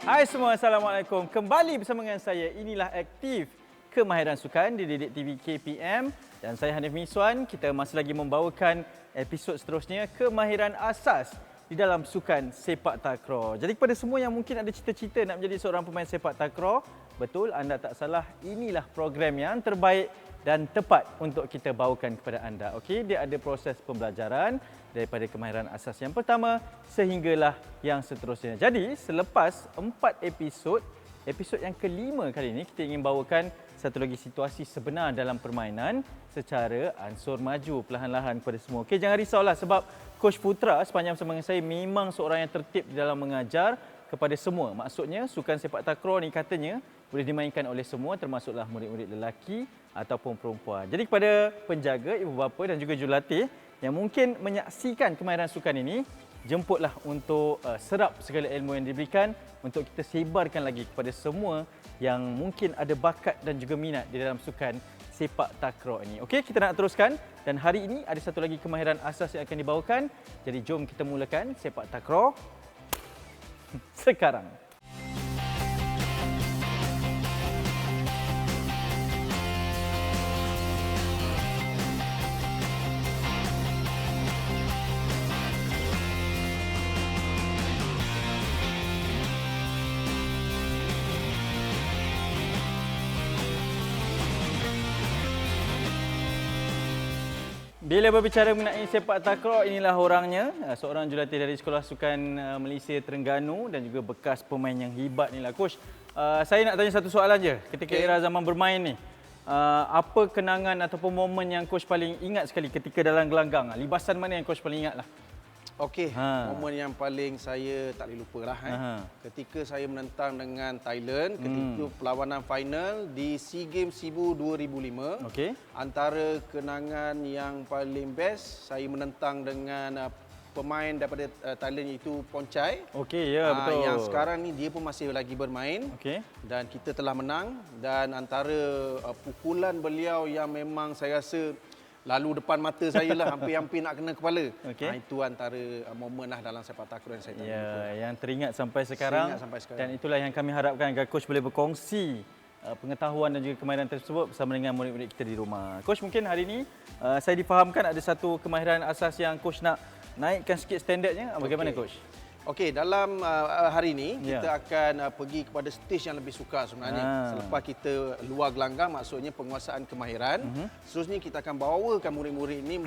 Hai semua, Assalamualaikum. Kembali bersama dengan saya, inilah Aktif Kemahiran Sukan di Didik TV KPM. Dan saya Hanif Miswan, kita masih lagi membawakan episod seterusnya, Kemahiran Asas di dalam sukan sepak takraw. Jadi kepada semua yang mungkin ada cita-cita nak menjadi seorang pemain sepak takraw, betul, anda tak salah, inilah program yang terbaik dan tepat untuk kita bawakan kepada anda. Okey, dia ada proses pembelajaran daripada kemahiran asas yang pertama sehinggalah yang seterusnya. Jadi, selepas 4 episod yang kelima kali ini kita ingin bawakan satu lagi situasi sebenar dalam permainan secara ansur maju perlahan-lahan kepada semua. Okey, jangan risaulah sebab Coach Putra sepanjang bersama dengan saya memang seorang yang tertib di dalam mengajar kepada semua. Maksudnya, sukan sepak takraw ni katanya boleh dimainkan oleh semua termasuklah murid-murid lelaki ataupun perempuan. Jadi kepada penjaga, ibu bapa dan juga jurulatih yang mungkin menyaksikan kemahiran sukan ini, jemputlah untuk serap segala ilmu yang diberikan untuk kita sebarkan lagi kepada semua yang mungkin ada bakat dan juga minat di dalam sukan sepak takraw ini. Okey, kita nak teruskan dan hari ini ada satu lagi kemahiran asas yang akan dibawakan. Jadi jom kita mulakan sepak takraw sekarang. Bila berbicara mengenai sepak takraw, inilah orangnya, seorang jurulatih dari Sekolah Sukan Malaysia Terengganu dan juga bekas pemain yang hebat ni lah. Coach, saya nak tanya satu soalan je. Ketika era zaman bermain ni, apa kenangan ataupun momen yang Coach paling ingat sekali ketika dalam gelanggang? Libasan mana yang Coach paling ingat lah? Okey, momen yang paling saya tak boleh lupa lah. Ketika saya menentang dengan Thailand, ketika perlawanan final di SEA Games Cebu 2005. Okey. Antara kenangan yang paling best, saya menentang dengan pemain daripada Thailand iaitu Poncai. Okey, ya betul. Yang sekarang ni dia pun masih lagi bermain. Okey. Dan kita telah menang. Dan antara pukulan beliau yang memang saya rasa lalu depan mata saya lah, hampir-hampir nak kena kepala. Okay. Itu antara momen lah dalam sepak takraw yang saya tak lupa. Yang teringat sampai sekarang. Dan itulah yang kami harapkan agar Coach boleh berkongsi pengetahuan dan juga kemahiran tersebut bersama dengan murid-murid kita di rumah. Coach, mungkin hari ini saya difahamkan ada satu kemahiran asas yang Coach nak naikkan sikit standardnya. Bagaimana Coach? Okey, dalam hari ini kita akan pergi kepada stage yang lebih sukar sebenarnya. Selepas kita luar gelanggang, maksudnya penguasaan kemahiran. Seterusnya kita akan bawakan murid-murid ini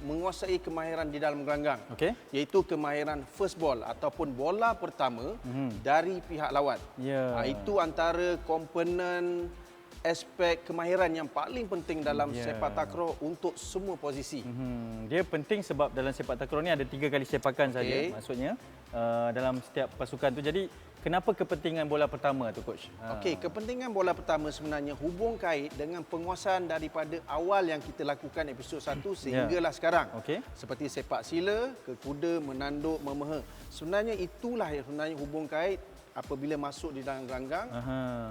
menguasai kemahiran di dalam gelanggang. Iaitu kemahiran first ball ataupun bola pertama dari pihak lawan. Itu antara komponen aspek kemahiran yang paling penting dalam sepak takraw untuk semua posisi. Dia penting sebab dalam sepak takraw ni ada 3 kali sepakan saja, maksudnya dalam setiap pasukan tu. Jadi kenapa kepentingan bola pertama tu Coach? Okey, kepentingan bola pertama sebenarnya hubung kait dengan penguasaan daripada awal yang kita lakukan episod 1 sehinggalah sekarang. Seperti sepak sila, kekuda, menanduk, memeha. Sebenarnya itulah yang sebenarnya hubung kait apabila masuk di dalam gelanggang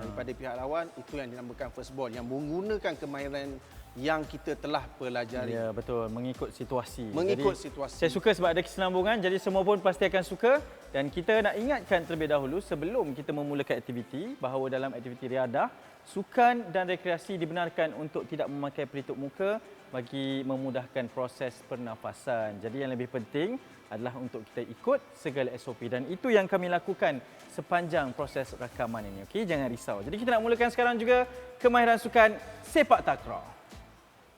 daripada pihak lawan, itu yang dinamakan first ball yang menggunakan kemahiran yang kita telah pelajari. Ya, betul, mengikut situasi. Situasi. Saya suka sebab ada kesinambungan, jadi semua pun pasti akan suka. Dan kita nak ingatkan terlebih dahulu sebelum kita memulakan aktiviti bahawa dalam aktiviti riadah, sukan dan rekreasi dibenarkan untuk tidak memakai pelitup muka bagi memudahkan proses pernafasan. Jadi yang lebih penting adalah untuk kita ikut segala SOP dan itu yang kami lakukan sepanjang proses rakaman ini. Okey, jangan risau. Jadi kita nak mulakan sekarang juga kemahiran sukan sepak takraw.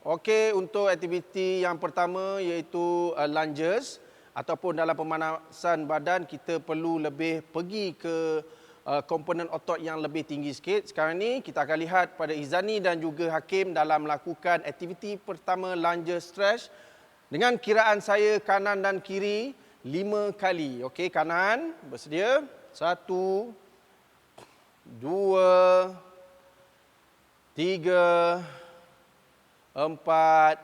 Okey, untuk aktiviti yang pertama iaitu lunges ataupun dalam pemanasan badan kita perlu lebih pergi ke komponen otot yang lebih tinggi sikit. Sekarang ni kita akan lihat pada Izani dan juga Hakim dalam melakukan aktiviti pertama lunges stretch. Dengan kiraan saya kanan dan kiri 5 kali. Okey, kanan bersedia. 1, 2, 3, 4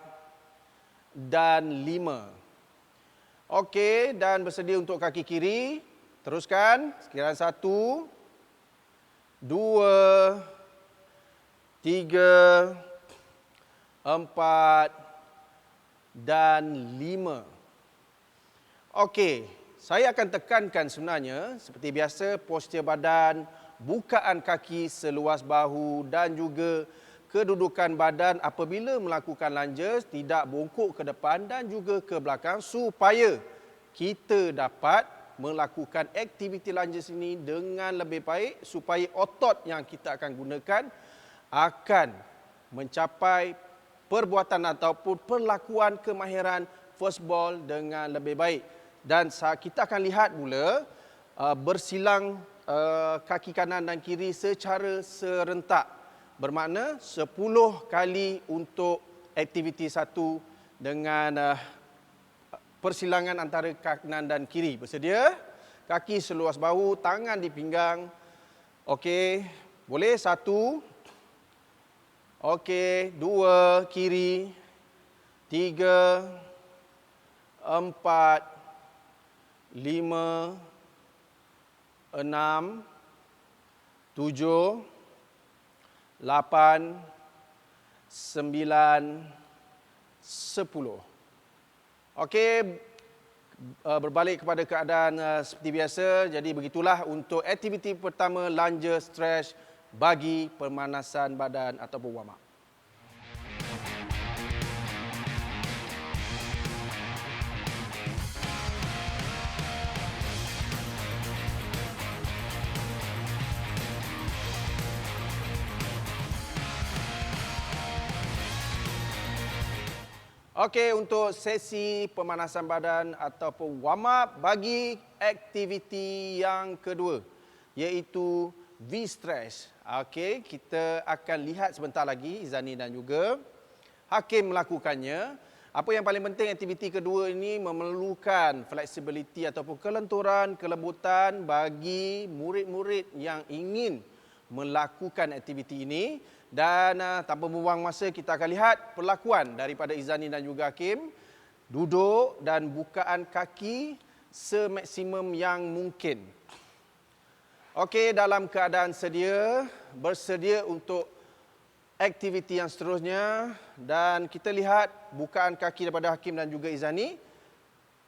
dan 5. Okey, dan bersedia untuk kaki kiri. Teruskan. Kiraan 1, 2, 3, 4 dan 5. Okey, saya akan tekankan sebenarnya seperti biasa postur badan, bukaan kaki seluas bahu dan juga kedudukan badan apabila melakukan lunges tidak bongkok ke depan dan juga ke belakang supaya kita dapat melakukan aktiviti lunges ini dengan lebih baik supaya otot yang kita akan gunakan akan mencapai perbuatan ataupun perlakuan kemahiran first ball dengan lebih baik. Dan kita akan lihat mula bersilang kaki kanan dan kiri secara serentak. Bermakna 10 kali untuk aktiviti satu dengan persilangan antara kanan dan kiri. Bersedia? Kaki seluas bahu, tangan di pinggang. Okey, boleh? 1. Okey, 2 kiri. 3, 4, 5, 6, 7, 8, 9, 10. Okey, berbalik kepada keadaan seperti biasa. Jadi begitulah untuk aktiviti pertama lunge stretch bagi pemanasan badan ataupun warm up. Okey, untuk sesi pemanasan badan ataupun warm up bagi aktiviti yang kedua iaitu V-stretch. Okey, kita akan lihat sebentar lagi Izani dan juga Hakim melakukannya. Apa yang paling penting aktiviti kedua ini memerlukan flexibility ataupun kelenturan, kelembutan bagi murid-murid yang ingin melakukan aktiviti ini. Dan tanpa membuang masa, kita akan lihat perlakuan daripada Izani dan juga Hakim. Duduk dan bukaan kaki semaksimum yang mungkin. Okey, dalam keadaan bersedia untuk aktiviti yang seterusnya. Dan kita lihat bukaan kaki daripada Hakim dan juga Izani.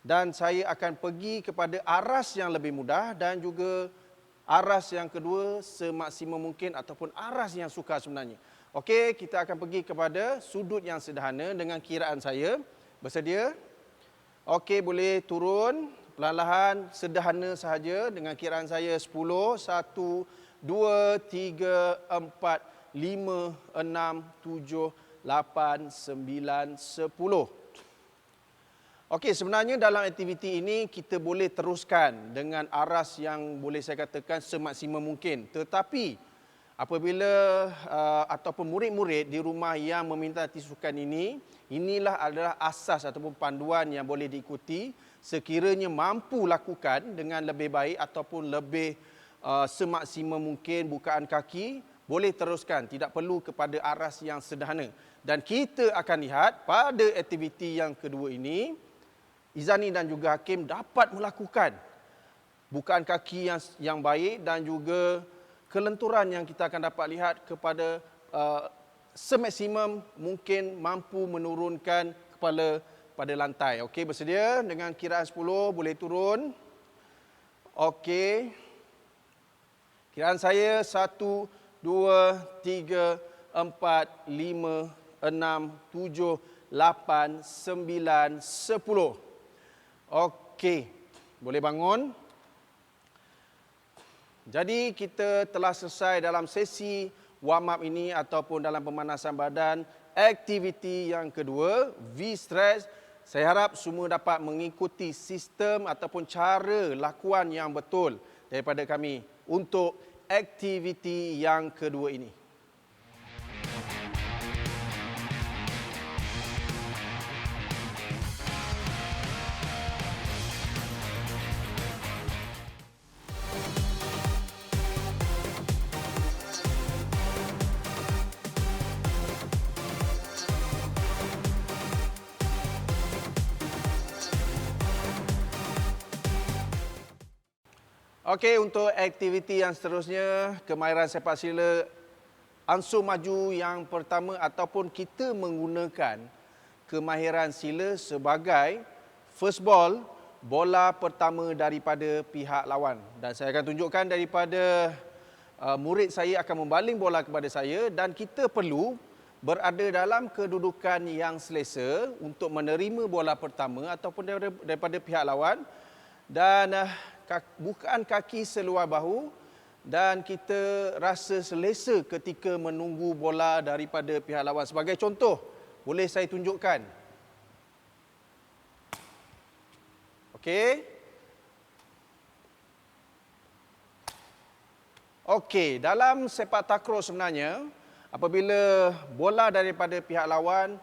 Dan saya akan pergi kepada aras yang lebih mudah dan juga aras yang kedua semaksimum mungkin ataupun aras yang sukar sebenarnya. Okey, kita akan pergi kepada sudut yang sederhana dengan kiraan saya. Bersedia? Okey, boleh turun perlahan-lahan sederhana sahaja dengan kiraan saya 10, 1, 2, 3, 4, 5, 6, 7, 8, 9, 10. Okey, sebenarnya dalam aktiviti ini kita boleh teruskan dengan aras yang boleh saya katakan semaksimum mungkin. Tetapi apabila ataupun murid-murid di rumah yang meminati sukan ini, inilah adalah asas ataupun panduan yang boleh diikuti sekiranya mampu lakukan dengan lebih baik ataupun lebih semaksimum mungkin bukaan kaki, boleh teruskan, tidak perlu kepada aras yang sederhana. Dan kita akan lihat pada aktiviti yang kedua ini, Izani dan juga Hakim dapat melakukan bukaan kaki yang baik dan juga kelenturan yang kita akan dapat lihat kepada semaksimum mungkin mampu menurunkan kepala pada lantai. Okey, bersedia? Dengan kiraan 10 boleh turun. Okey. Kiraan saya 1, 2, 3, 4, 5, 6, 7, 8, 9, 10. Okey, boleh bangun. Jadi kita telah selesai dalam sesi warm up ini ataupun dalam pemanasan badan aktiviti yang kedua, V-stretch. Saya harap semua dapat mengikuti sistem ataupun cara lakuan yang betul daripada kami untuk aktiviti yang kedua ini. Okey, untuk aktiviti yang seterusnya, kemahiran sepak sila ansur maju yang pertama ataupun kita menggunakan kemahiran sila sebagai first ball bola pertama daripada pihak lawan. Dan saya akan tunjukkan daripada murid saya akan membaling bola kepada saya dan kita perlu berada dalam kedudukan yang selesa untuk menerima bola pertama ataupun daripada pihak lawan dan bukaan kaki seluar bahu dan kita rasa selesa ketika menunggu bola daripada pihak lawan. Sebagai contoh, boleh saya tunjukkan. Okey, dalam sepak takraw sebenarnya, apabila bola daripada pihak lawan,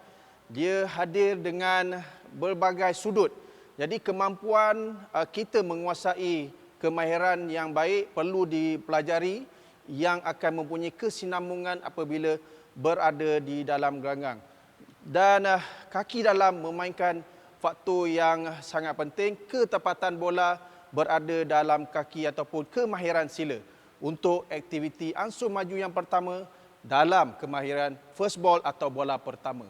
dia hadir dengan berbagai sudut. Jadi kemampuan kita menguasai kemahiran yang baik perlu dipelajari yang akan mempunyai kesinambungan apabila berada di dalam gelanggang. Dan kaki dalam memainkan faktor yang sangat penting, ketepatan bola berada dalam kaki ataupun kemahiran sila untuk aktiviti ansur maju yang pertama dalam kemahiran first ball atau bola pertama.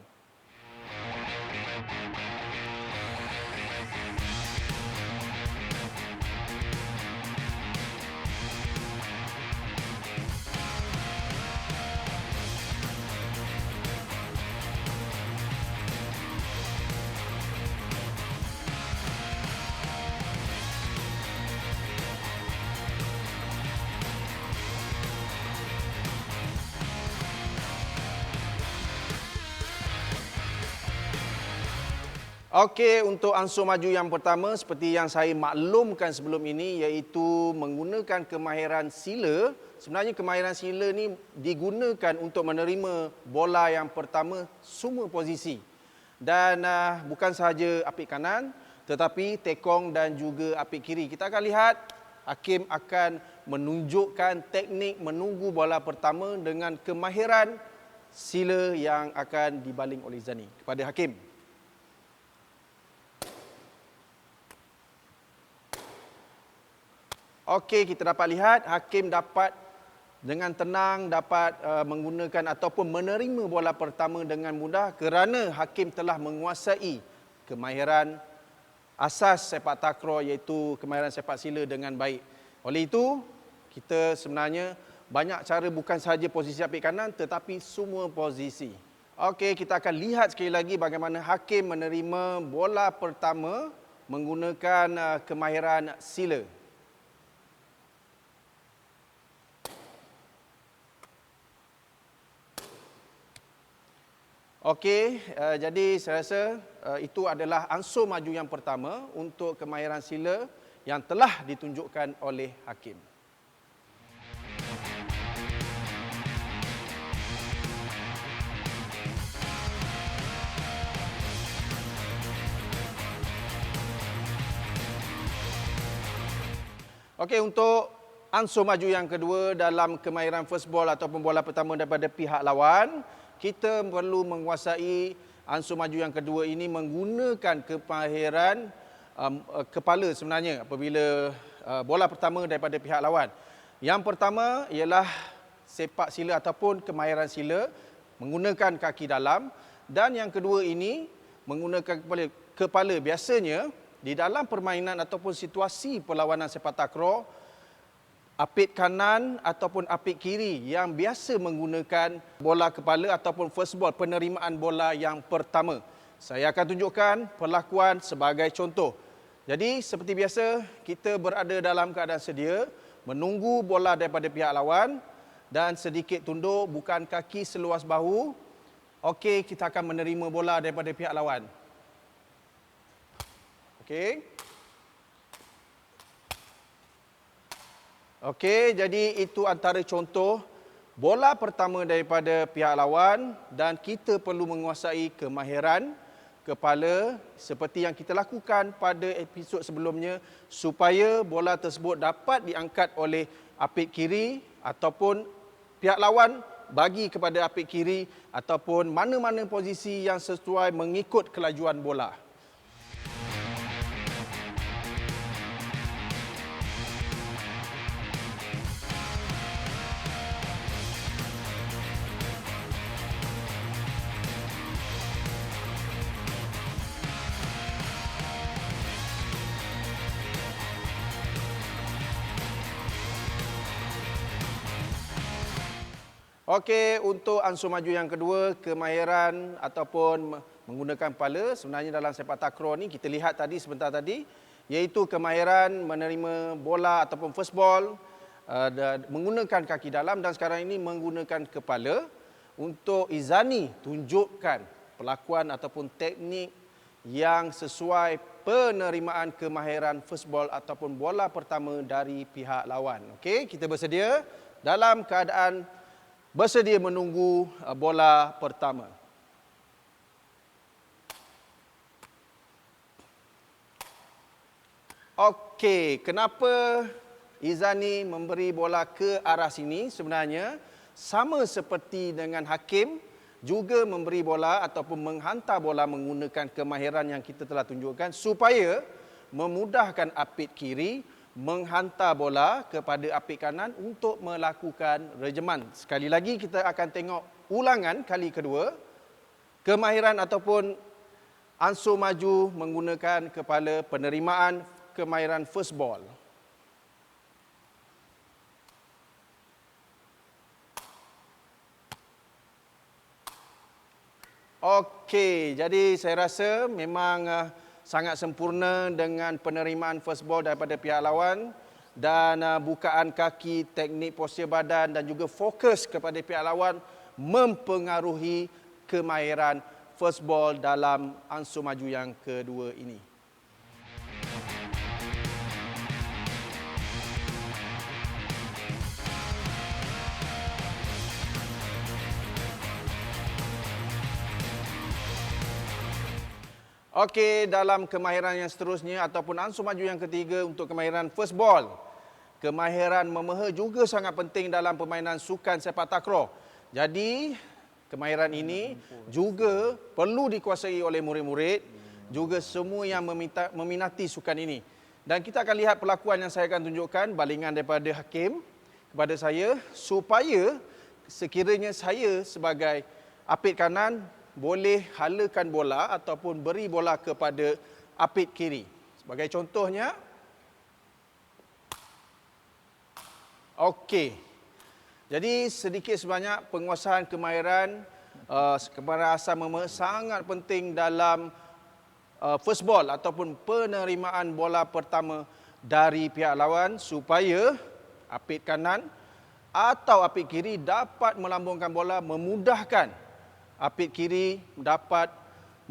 Okey, untuk ansur maju yang pertama seperti yang saya maklumkan sebelum ini iaitu menggunakan kemahiran sila. Sebenarnya kemahiran sila ni digunakan untuk menerima bola yang pertama semua posisi. Dan bukan sahaja apik kanan tetapi tekong dan juga apik kiri. Kita akan lihat hakim akan menunjukkan teknik menunggu bola pertama dengan kemahiran sila yang akan dibaling oleh Zani. Kepada hakim. Okey, kita dapat lihat hakim dapat dengan tenang dapat menggunakan ataupun menerima bola pertama dengan mudah kerana hakim telah menguasai kemahiran asas sepak takraw iaitu kemahiran sepak sila dengan baik. Oleh itu, kita sebenarnya banyak cara bukan sahaja posisi apik kanan tetapi semua posisi. Okey, kita akan lihat sekali lagi bagaimana hakim menerima bola pertama menggunakan kemahiran sila. Okey, jadi saya rasa itu adalah ansur maju yang pertama untuk kemahiran sila yang telah ditunjukkan oleh hakim. Okey, untuk ansur maju yang kedua dalam kemahiran first ball ataupun bola pertama daripada pihak lawan, kita perlu menguasai ansur maju yang kedua ini menggunakan kemahiran kepala sebenarnya apabila bola pertama daripada pihak lawan. Yang pertama ialah sepak sila ataupun kemahiran sila menggunakan kaki dalam dan yang kedua ini menggunakan kepala. Biasanya di dalam permainan ataupun situasi perlawanan sepak takraw, apik kanan ataupun apik kiri yang biasa menggunakan bola kepala ataupun first ball, penerimaan bola yang pertama. Saya akan tunjukkan perlakuan sebagai contoh. Jadi seperti biasa, kita berada dalam keadaan sedia, menunggu bola daripada pihak lawan dan sedikit tunduk, bukan kaki seluas bahu. Okey, kita akan menerima bola daripada pihak lawan. Okey. Okey, jadi itu antara contoh bola pertama daripada pihak lawan dan kita perlu menguasai kemahiran kepala seperti yang kita lakukan pada episod sebelumnya supaya bola tersebut dapat diangkat oleh apik kiri ataupun pihak lawan bagi kepada apik kiri ataupun mana-mana posisi yang sesuai mengikut kelajuan bola. Okey, untuk ansur maju yang kedua, kemahiran ataupun menggunakan kepala. Sebenarnya dalam sepak takraw ni kita lihat tadi sebentar tadi, iaitu kemahiran menerima bola ataupun first ball, menggunakan kaki dalam, dan sekarang ini menggunakan kepala. Untuk Izani tunjukkan perlakuan ataupun teknik yang sesuai penerimaan kemahiran first ball ataupun bola pertama dari pihak lawan. Okey, kita bersedia dalam keadaan bersedia menunggu bola pertama. Okey, kenapa Izani memberi bola ke arah sini? Sebenarnya sama seperti dengan hakim juga memberi bola ataupun menghantar bola menggunakan kemahiran yang kita telah tunjukkan supaya memudahkan apit kiri menghantar bola kepada apit kanan untuk melakukan rejeman. Sekali lagi kita akan tengok ulangan kali kedua. Kemahiran ataupun ansur maju menggunakan kepala, penerimaan kemahiran first ball. Okey, jadi saya rasa memang sangat sempurna dengan penerimaan first ball daripada pihak lawan dan bukaan kaki, teknik postur badan dan juga fokus kepada pihak lawan mempengaruhi kemahiran first ball dalam ansur maju yang kedua ini. Okey, dalam kemahiran yang seterusnya ataupun ansur maju yang ketiga untuk kemahiran first ball. Kemahiran memeha juga sangat penting dalam permainan sukan sepak takraw. Jadi, kemahiran ini juga perlu dikuasai oleh murid-murid, juga semua yang meminati sukan ini. Dan kita akan lihat perlakuan yang saya akan tunjukkan, balingan daripada hakim kepada saya, supaya sekiranya saya sebagai apit kanan boleh halakan bola ataupun beri bola kepada apit kiri. Sebagai contohnya, okey. Jadi sedikit sebanyak penguasaan kemahiran kemahiran asal memeha sangat penting dalam first ball ataupun penerimaan bola pertama dari pihak lawan supaya apit kanan atau apit kiri dapat melambungkan bola, memudahkan apit kiri dapat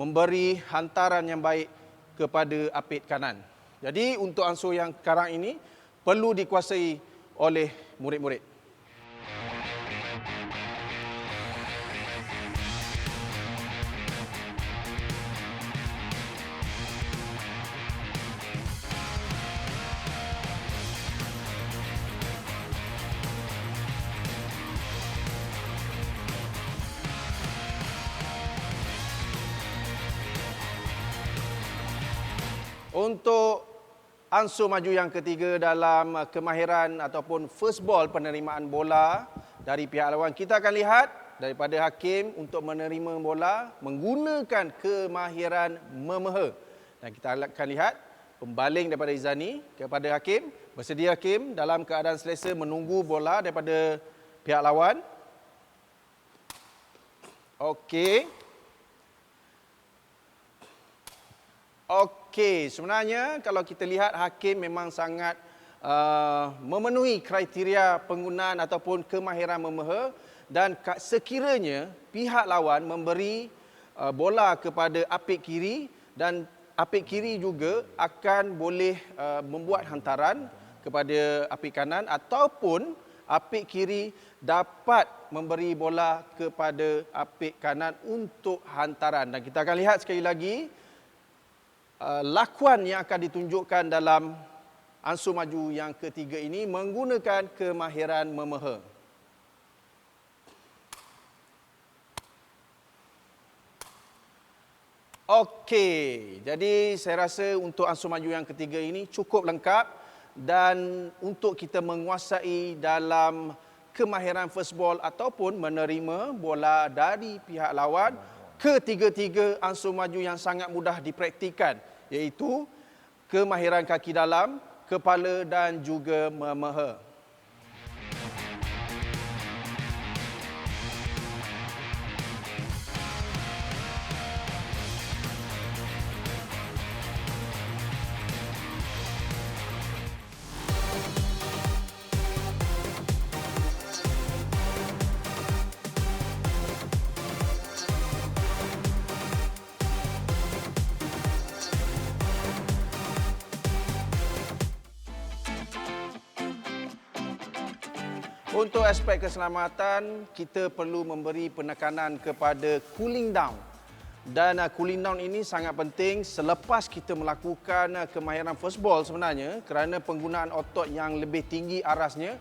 memberi hantaran yang baik kepada apit kanan. Jadi untuk ansur yang sekarang ini perlu dikuasai oleh murid-murid. Untuk ansur maju yang ketiga dalam kemahiran ataupun first ball penerimaan bola dari pihak lawan, kita akan lihat daripada hakim untuk menerima bola menggunakan kemahiran memeha. Dan kita akan lihat pembaling daripada Izani kepada hakim. Bersedia hakim dalam keadaan selesa menunggu bola daripada pihak lawan. Okey. Okey, sebenarnya kalau kita lihat hakim memang sangat memenuhi kriteria penggunaan ataupun kemahiran memeha, dan sekiranya pihak lawan memberi bola kepada apit kiri dan apit kiri juga akan boleh membuat hantaran kepada apit kanan ataupun apit kiri dapat memberi bola kepada apit kanan untuk hantaran. Dan kita akan lihat sekali lagi lakuan yang akan ditunjukkan dalam ansur maju yang ketiga ini menggunakan kemahiran memeha. Okey, jadi saya rasa untuk ansur maju yang ketiga ini cukup lengkap, dan untuk kita menguasai dalam kemahiran first ball ataupun menerima bola dari pihak lawan, ketiga-tiga ansur maju yang sangat mudah dipraktikkan, iaitu kemahiran kaki dalam, kepala dan juga memeha. Untuk aspek keselamatan, kita perlu memberi penekanan kepada cooling down. Dan cooling down ini sangat penting selepas kita melakukan kemahiran first ball sebenarnya kerana penggunaan otot yang lebih tinggi arasnya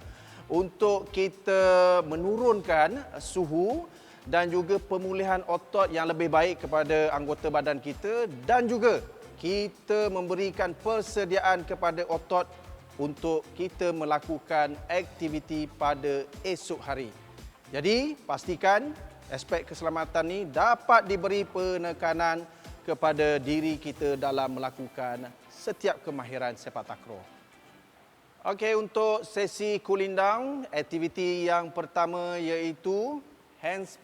untuk kita menurunkan suhu dan juga pemulihan otot yang lebih baik kepada anggota badan kita dan juga kita memberikan persediaan kepada otot untuk kita melakukan aktiviti pada esok hari. Jadi, pastikan aspek keselamatan ini dapat diberi penekanan kepada diri kita dalam melakukan setiap kemahiran sepak takraw. Okey, untuk sesi cooling down, aktiviti yang pertama iaitu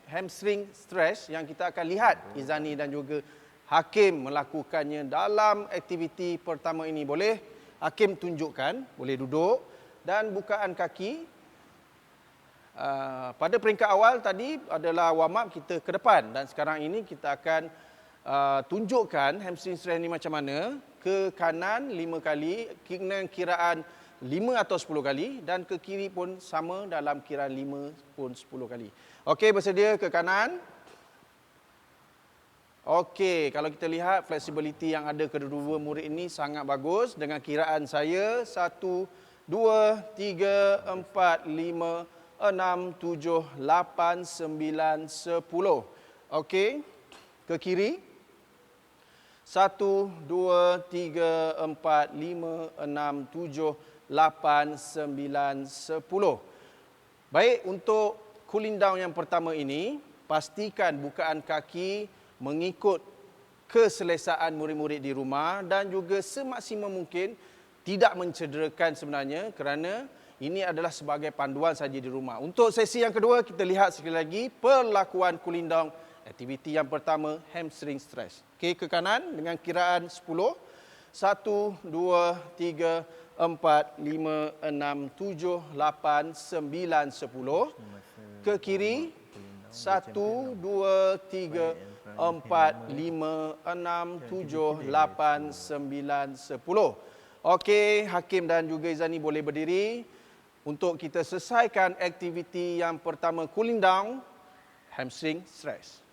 hamstring stretch yang kita akan lihat Izani dan juga Hakim melakukannya dalam aktiviti pertama ini. Boleh Hakim tunjukkan, boleh duduk dan bukaan kaki. Pada peringkat awal tadi adalah warm up kita ke depan dan sekarang ini kita akan tunjukkan hamstring stretch ini macam mana. Ke kanan 5 kali, dengan kiraan 5 atau 10 kali dan ke kiri pun sama dalam kiraan 5 pun 10 kali. Okey, bersedia ke kanan? Okey, kalau kita lihat flexibility yang ada kedua-dua murid ini sangat bagus. Dengan kiraan saya 1, 2, 3, 4, 5, 6, 7, 8, 9, 10. Okey, ke kiri. 1, 2, 3, 4, 5, 6, 7, 8, 9, 10. Baik, untuk cooling down yang pertama ini, pastikan bukaan kaki mengikut keselesaan murid-murid di rumah dan juga semaksimum mungkin tidak mencederakan sebenarnya kerana ini adalah sebagai panduan saja di rumah. Untuk sesi yang kedua, kita lihat sekali lagi perlakuan cooling down. Aktiviti yang pertama, hamstring stretch. Okey, ke kanan dengan kiraan 10. 1, 2, 3, 4, 5, 6, 7, 8, 9, 10. Ke kiri, 1, 2, 3, 4, 5, 6, 7, 8, 9, 10. Okey, Hakim dan juga Izani boleh berdiri untuk kita selesaikan aktiviti yang pertama, cooling down, hamstring stretch.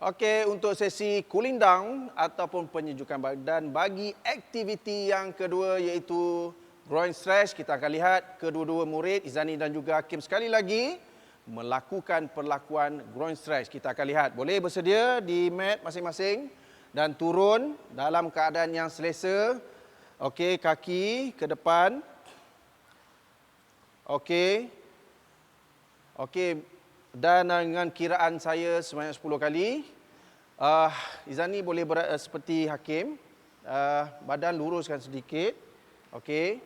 Okey, untuk sesi cooling down ataupun penyejukan badan bagi aktiviti yang kedua iaitu groin stretch, kita akan lihat kedua-dua murid Izani dan juga Hakim sekali lagi melakukan perlakuan groin stretch. Kita akan lihat. Boleh bersedia di mat masing-masing dan turun dalam keadaan yang selesa. Okey, kaki ke depan. Okey. Okey, dan dengan kiraan saya sebanyak 10 kali. Izani boleh seperti Hakim. Badan luruskan sedikit. Okey.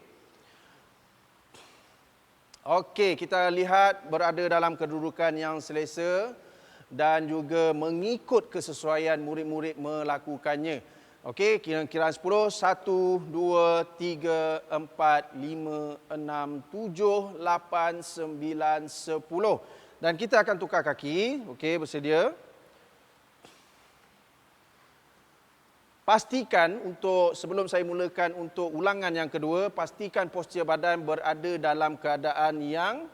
Okey, kita lihat berada dalam kedudukan yang selesa dan juga mengikut kesesuaian murid-murid melakukannya. Okey, kiraan 10. 1, 2, 3, 4, 5, 6, 7, 8, 9, 10. Dan kita akan tukar kaki. Okey, bersedia. Pastikan sebelum saya mulakan untuk ulangan yang kedua, pastikan postur badan berada dalam keadaan yang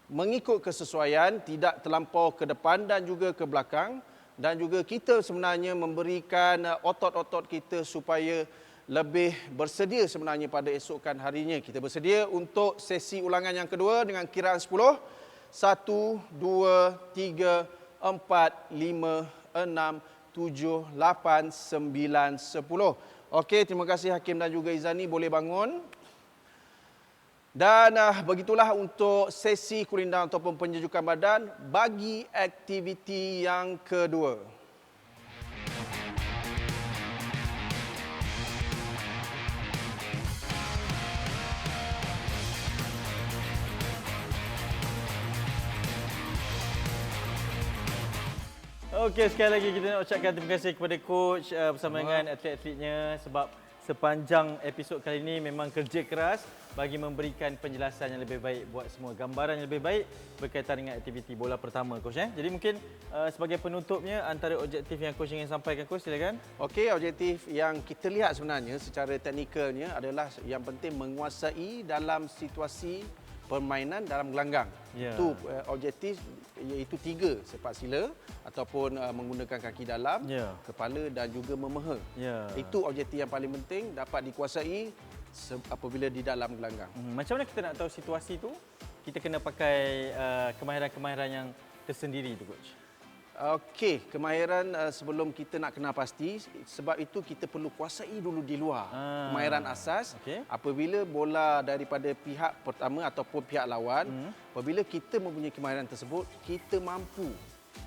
mengikut kesesuaian, tidak terlampau ke depan dan juga ke belakang. Dan juga kita sebenarnya memberikan otot-otot kita supaya lebih bersedia sebenarnya pada esokan harinya. Kita bersedia untuk sesi ulangan yang kedua dengan kiraan 10. 1, 2, 3, 4, 5, 6, 7, 8, 9, 10. Okey, terima kasih Hakim dan juga Izani, boleh bangun. Dan begitulah untuk sesi cooling down ataupun penyejukan badan bagi aktiviti yang kedua. Okey, sekali lagi kita nak ucapkan terima kasih kepada coach bersama dengan atlet-atletnya sebab sepanjang episod kali ini memang kerja keras bagi memberikan penjelasan yang lebih baik buat semua, gambaran yang lebih baik berkaitan dengan aktiviti bola pertama, Coach. Jadi mungkin sebagai penutupnya, antara objektif yang Coach ingin sampaikan, Coach, silakan. Okey, objektif yang kita lihat sebenarnya secara teknikalnya adalah yang penting menguasai dalam situasi permainan dalam gelanggang. Ya. Itu objektif, iaitu 3, sepak sila ataupun menggunakan kaki dalam, kepala dan juga memeha. Itu objektif yang paling penting dapat dikuasai apabila di dalam gelanggang. Macam mana kita nak tahu situasi tu? Kita kena pakai kemahiran-kemahiran yang tersendiri tu, Coach. Okey, kemahiran sebelum kita nak kenal pasti, sebab itu kita perlu kuasai dulu di luar. Kemahiran asas, apabila bola daripada pihak pertama ataupun pihak lawan, apabila kita mempunyai kemahiran tersebut, kita mampu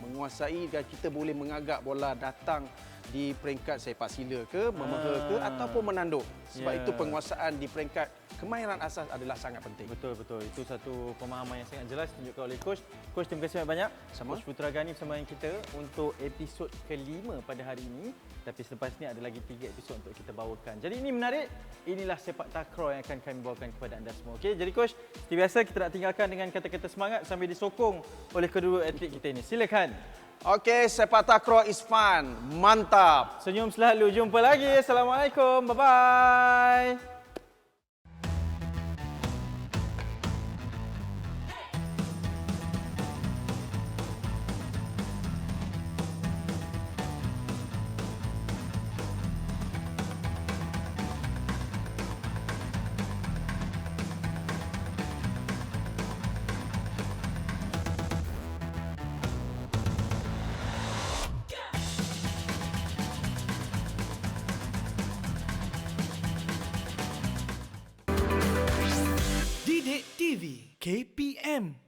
menguasai dan kita boleh mengagak bola datang di peringkat sepak sila ke, memeha ke ataupun menanduk. Sebab itu penguasaan di peringkat kemahiran asas adalah sangat penting. Betul. Itu satu pemahaman yang sangat jelas ditunjukkan oleh Coach. Coach, terima kasih banyak. Coach Putra Ghani bersama dengan kita untuk episod ke-5 pada hari ini. Tapi selepas ini ada lagi 3 episod untuk kita bawakan. Jadi ini menarik. Inilah sepak takraw yang akan kami bawakan kepada anda semua. Okey, jadi Coach, seperti biasa kita nak tinggalkan dengan kata-kata semangat sambil disokong oleh kedua atlet kita ini. Silakan. Okey, sepak takraw is fun. Mantap. Senyum selalu. Jumpa lagi. Assalamualaikum. Bye-bye. Didik TV KPM